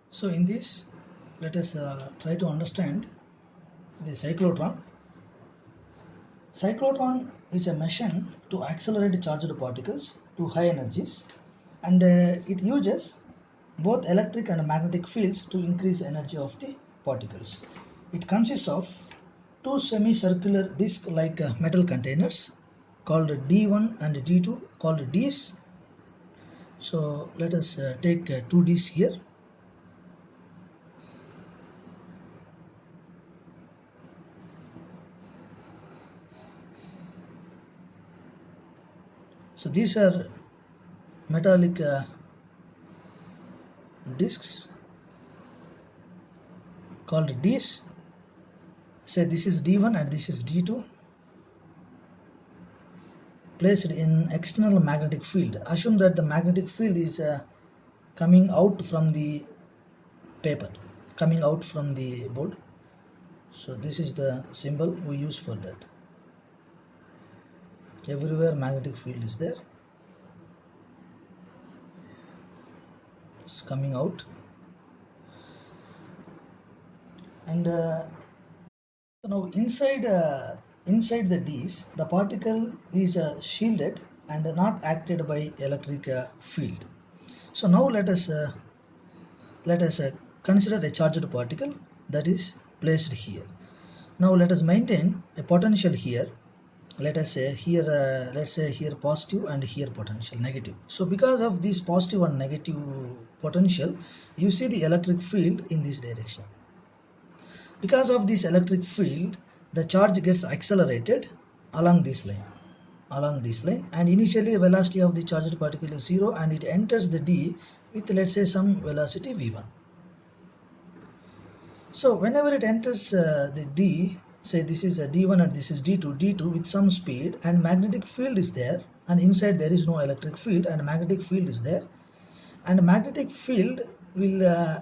So in this, let us try to understand the cyclotron. Cyclotron is a machine to accelerate charged particles to high energies, and it uses both electric and magnetic fields to increase energy of the particles. It consists of two semicircular disc-like metal containers called D1 and D2 called Ds. So let us take two Ds here. So these are metallic discs called Ds. Say this is D1 and this is D2, placed in external magnetic field. Assume that the magnetic field is coming out from the paper, coming out from the board. So this is the symbol we use for that. Everywhere magnetic field is there. It's coming out. And now inside the Ds, the particle is shielded and not acted by electric field. So now let us consider a charged particle that is placed here. Now let us maintain a potential here. Let us say here, let's say here positive and here potential negative. So because of this positive and negative potential, you see the electric field in this direction. Because of this electric field, the charge gets accelerated along this line, and initially velocity of the charged particle is 0 and it enters the D with, let's say, some velocity v1. So whenever it enters the D, say this is a D1 and this is D2 with some speed, and magnetic field is there, and inside there is no electric field and magnetic field is there, and magnetic field will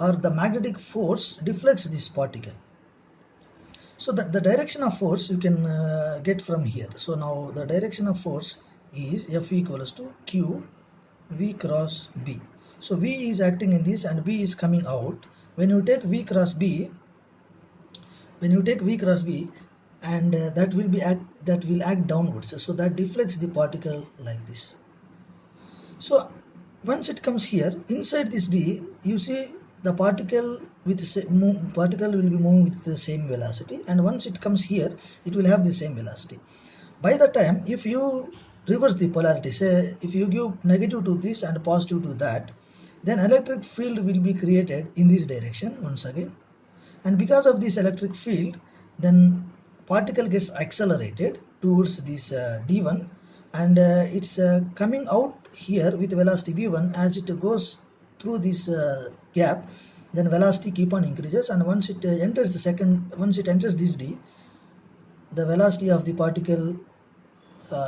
or the magnetic force deflects this particle. So the direction of force you can get from here. So now the direction of force is F equals to Q V cross B. So V is acting in this and B is coming out. When you take V cross B, and that will act downwards, so that deflects the particle like this. So once it comes here inside this D, you see the particle will be moving with the same velocity, and once it comes here it will have the same velocity. By the time, if you reverse the polarity, say if you give negative to this and positive to that, then electric field will be created in this direction once again, and because of this electric field, then particle gets accelerated towards this D1, and it's coming out here with velocity v1. As it goes through this gap, then velocity keep on increases, and once it enters this D, the velocity of the particle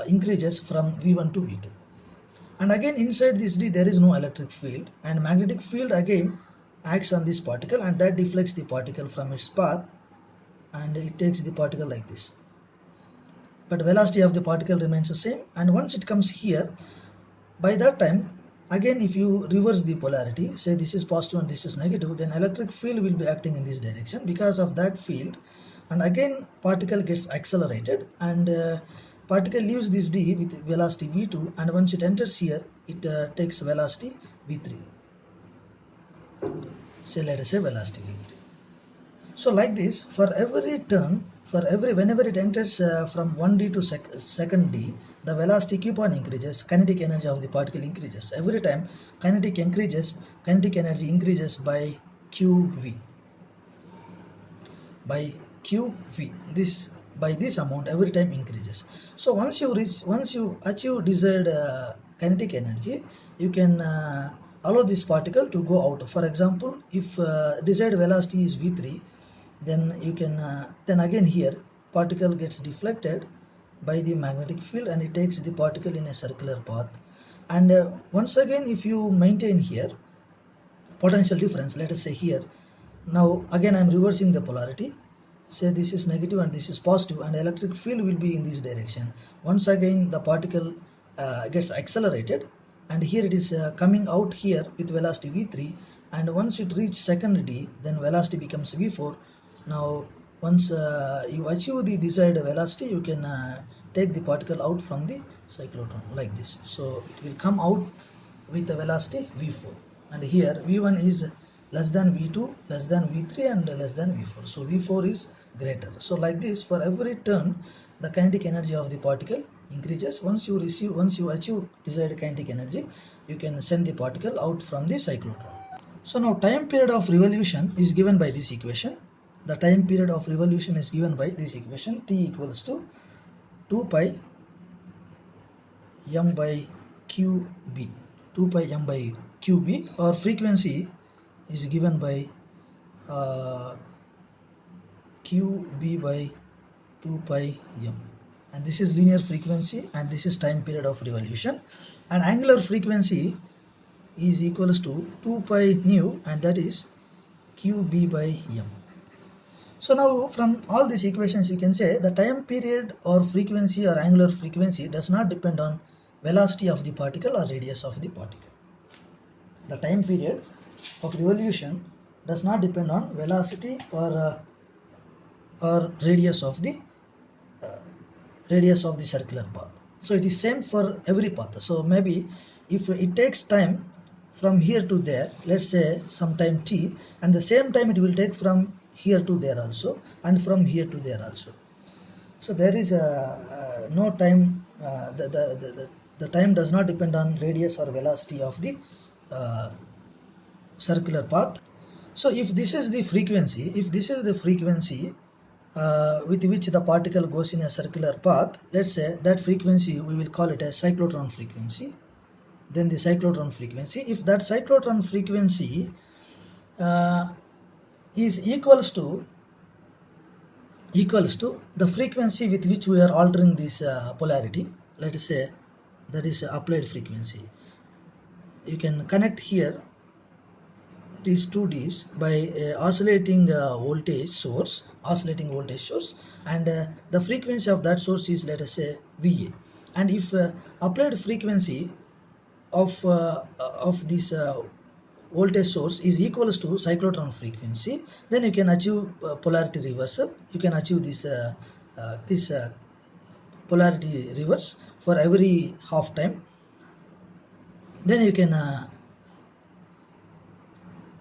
increases from v1 to v2. And again inside this D there is no electric field, and magnetic field again acts on this particle, and that deflects the particle from its path, and it takes the particle like this. But velocity of the particle remains the same, and once it comes here, by that time, again if you reverse the polarity, say this is positive and this is negative, then electric field will be acting in this direction because of that field, and again particle gets accelerated, and particle leaves this D with velocity v2, and once it enters here it takes velocity v3. Say let us say velocity v3. So like this, for every turn, whenever it enters from 1D to second D, the velocity keep on increases, kinetic energy of the particle increases. Every time kinetic energy increases by QV. By QV. By this amount every time increases. So once you achieve desired kinetic energy, you can allow this particle to go out. For example, if desired velocity is v3, then you can then again here particle gets deflected by the magnetic field, and it takes the particle in a circular path. And once again, if you maintain here potential difference, let us say here, now again I am reversing the polarity, say this is negative and this is positive, and electric field will be in this direction. Once again the particle gets accelerated, and here it is coming out here with velocity v3, and once it reaches second d, then velocity becomes v4. Now once you achieve the desired velocity, you can take the particle out from the cyclotron like this. So it will come out with the velocity v4, and here v1 is less than v2, less than v3, and less than v4. So v4 is greater. So like this, for every turn the kinetic energy of the particle increases. Once you achieve desired kinetic energy, you can send the particle out from the cyclotron. So now time period of revolution is given by this equation. The time period of revolution is given by this equation. T equals to 2 pi m by qb. 2 pi m by qb, or frequency is given by uh, qb by 2 pi m, and this is linear frequency, and this is time period of revolution. And angular frequency is equals to 2 pi nu, and that is qb by m. So now from all these equations, you can say the time period or frequency or angular frequency does not depend on velocity of the particle or radius of the particle. The time period of revolution does not depend on velocity or radius of the circular path. So it is same for every path. So maybe if it takes time from here to there, let's say some time t, and the same time it will take from here to there also, and from here to there also. So there is no time. The time does not depend on radius or velocity of the uh, circular path. So if this is the frequency, with which the particle goes in a circular path, let's say that frequency we will call it a cyclotron frequency. Then the cyclotron frequency, if that cyclotron frequency uh, is equals to the frequency with which we are altering this polarity, let us say that is applied frequency. You can connect here these two D's by oscillating voltage source, and the frequency of that source is, let us say, VA. And if applied frequency of this voltage source is equals to cyclotron frequency, then you can achieve polarity reversal. You can achieve this polarity reverse for every half time. Then you can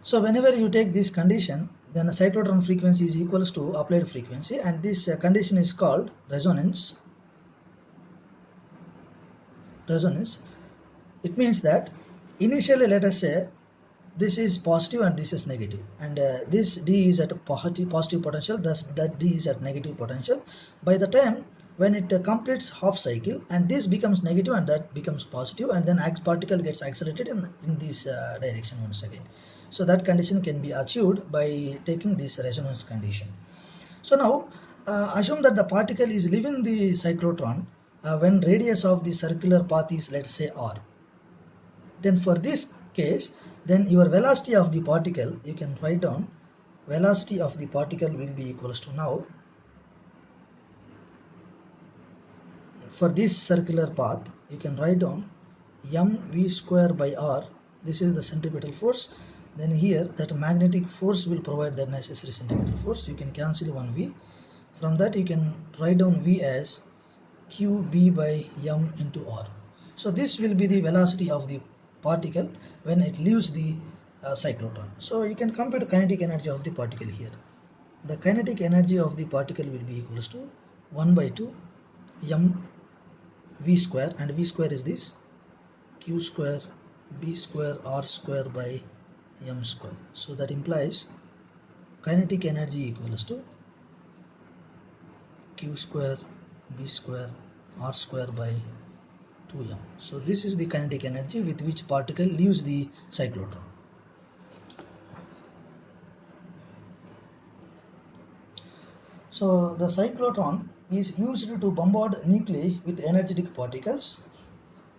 so whenever you take this condition, then the cyclotron frequency is equals to applied frequency, and this condition is called resonance. It means that initially, let us say, this is positive and this is negative, and this D is at a positive potential, thus that D is at negative potential. By the time when it completes half cycle, and this becomes negative and that becomes positive, and then particle gets accelerated in this direction once again. So that condition can be achieved by taking this resonance condition. So now assume that the particle is leaving the cyclotron when radius of the circular path is, let's say, r. Then for this case, then your velocity of the particle, you can write down velocity of the particle will be equals to, now for this circular path you can write down mv square by r. This is the centripetal force. Then here that magnetic force will provide the necessary centripetal force. You can cancel one v. From that you can write down v as qb by m into r. So this will be the velocity of the particle when it leaves the cyclotron. So you can compute kinetic energy of the particle here. The kinetic energy of the particle will be equals to 1 by 2 m v square, and v square is this q square b square r square by m square. So that implies kinetic energy equals to q square b square r square by 2m. So this is the kinetic energy with which particle leaves the cyclotron. So the cyclotron is used to bombard nuclei with energetic particles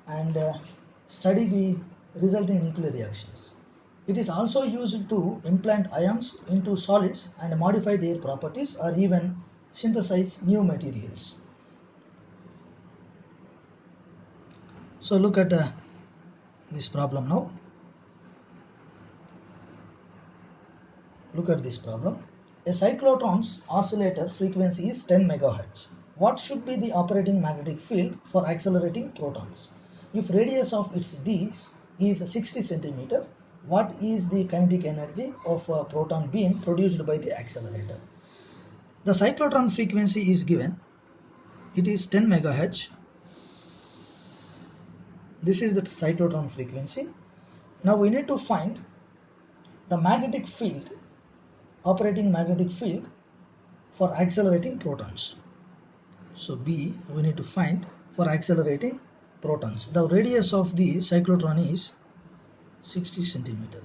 and study the resulting nuclear reactions. It is also used to implant ions into solids and modify their properties, or even synthesize new materials. So look at this problem now. Look at this problem. A cyclotron's oscillator frequency is 10 MHz. What should be the operating magnetic field for accelerating protons? If radius of its d is 60 cm, what is the kinetic energy of a proton beam produced by the accelerator? The cyclotron frequency is given. It is 10 MHz. This is the cyclotron frequency. Now we need to find the magnetic field, operating magnetic field for accelerating protons. So B we need to find for accelerating protons. The radius of the cyclotron is 60 cm.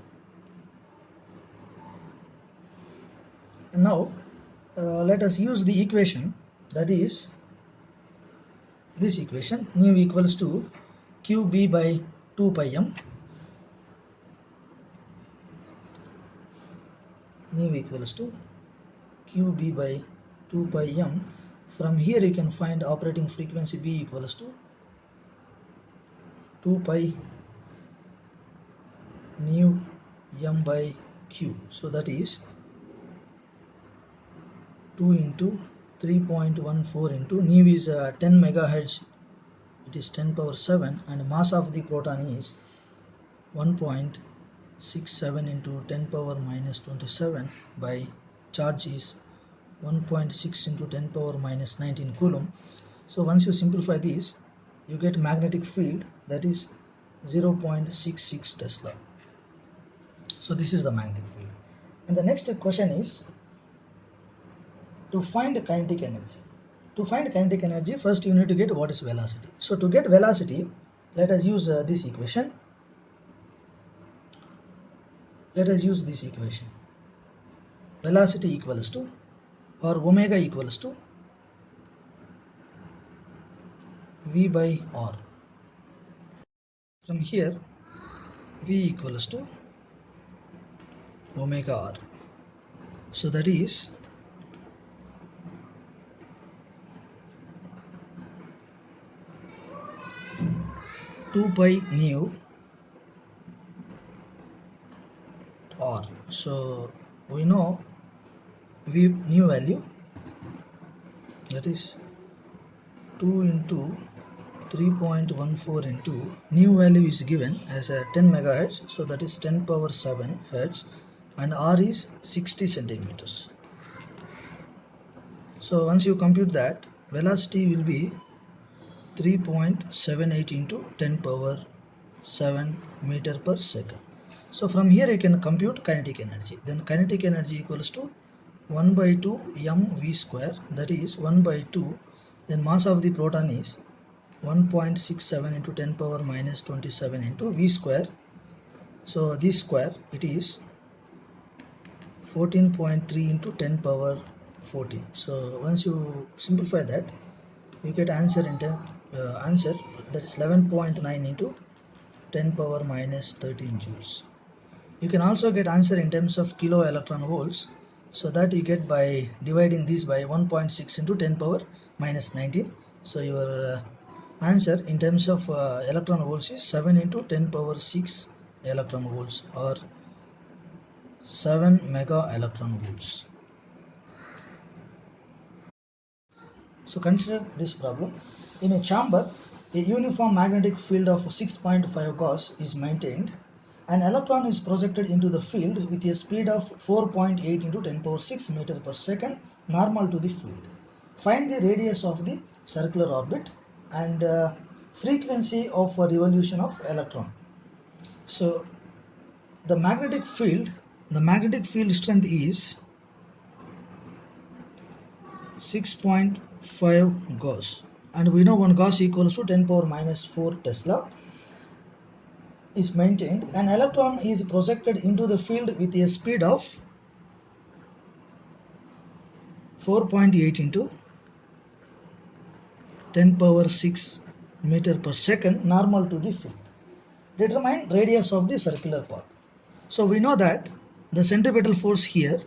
And now let us use the equation, that is this equation, nu equals to qb by 2 pi m, nu equals to qb by 2 pi m. From here you can find operating frequency B equals to 2 pi nu m by q. So that is 2 into 3.14 into nu is 10 megahertz, it is 10 power 7, and mass of the proton is 1.67 into 10 power minus 27 by charge is 1.6 into 10 power minus 19 coulomb. So once you simplify this, you get magnetic field, that is 0.66 Tesla. So this is the magnetic field. And the next question is to find kinetic energy. To find kinetic energy, first you need to get what is velocity. So to get velocity, let us use this equation. Let us use this equation. Velocity equals to, or omega equals to v by r. From here, v equals to omega r. So that is 2 pi nu r. So we know v nu value, that is 2 into 3.14 into nu value is given as a 10 megahertz, so that is 10 power 7 hertz, and r is 60 centimeters. So once you compute that, velocity will be 3.78 into 10 power 7 meter per second. So from here you can compute kinetic energy. Then kinetic energy equals to 1 by 2 mv square, that is 1 by 2. Then mass of the proton is 1.67 into 10 power minus 27 into v square. So this square, it is 14.3 into 10 power 14. So once you simplify that, you get answer in answer, that is 11.9 into 10 power minus 13 joules. You can also get answer in terms of kilo electron volts, so that you get by dividing this by 1.6 into 10 power minus 19. So your answer in terms of electron volts is 7 into 10 power 6 electron volts, or 7 mega electron volts. So consider this problem. In a chamber, a uniform magnetic field of 6.5 Gauss is maintained. An electron is projected into the field with a speed of 4.8 into 10 power 6 meter per second, normal to the field. Find the radius of the circular orbit and frequency of revolution of electron. So the magnetic field strength is 6.5 Gauss, and we know 1 Gauss equals to 10 power minus 4 Tesla is maintained. An electron is projected into the field with a speed of 4.8 into 10 power 6 meter per second, normal to the field. Determine radius of the circular path. So we know that the centripetal force here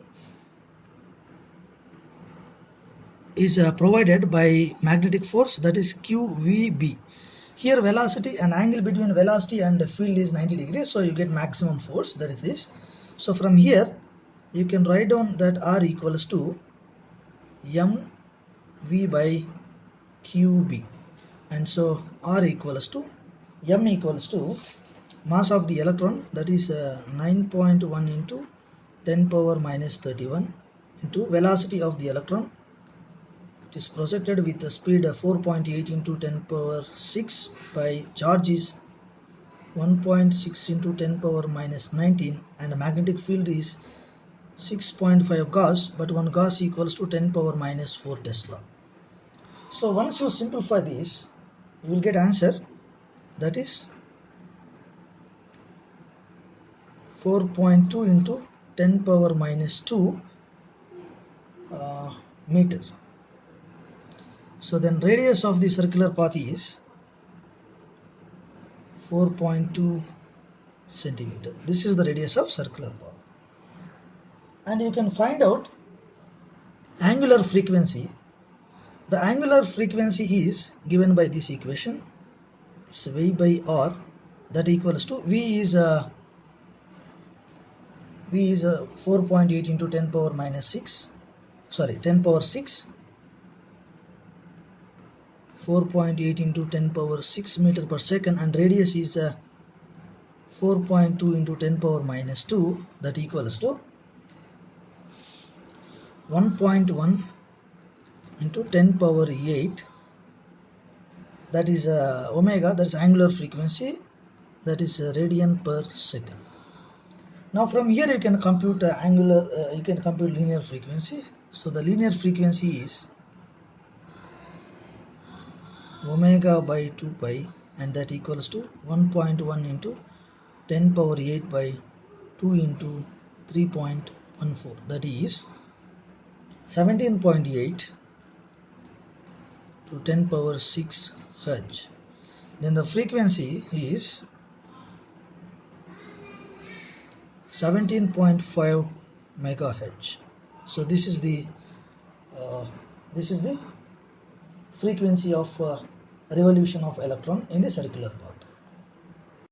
is provided by magnetic force, that is QVB. Here velocity and angle between velocity and the field is 90 degrees, so you get maximum force, that is this. So from here you can write down that R equals to mv by qb, and so R equals to m equals to mass of the electron, that is 9.1 into 10 power minus 31 into velocity of the electron. It is projected with the speed of 4.8 into 10 power 6 by charge is 1.6 into 10 power minus 19, and the magnetic field is 6.5 Gauss, but 1 Gauss equals to 10 power minus 4 Tesla. So once you simplify this, you will get answer, that is 4.2 into 10 power minus 2 meter. So then radius of the circular path is 4.2 centimeter. This is the radius of circular path. And you can find out angular frequency. The angular frequency is given by this equation. It's V by R, that equals to V is 4.8 into 10 power minus 6, sorry 10 power 6, 4.8 into 10 power 6 meter per second, and radius is 4.2 into 10 power minus 2, that equals to 1.1 into 10 power 8, that is omega, that's angular frequency, that is radian per second. Now from here you can compute you can compute linear frequency. So the linear frequency is omega by 2 pi, and that equals to 1.1 into 10 power 8 by 2 into 3.14, that is 17.8 to 10 power 6 Hertz. Then the frequency is 17.5 megahertz. So this is the frequency of revolution of electron in the circular path.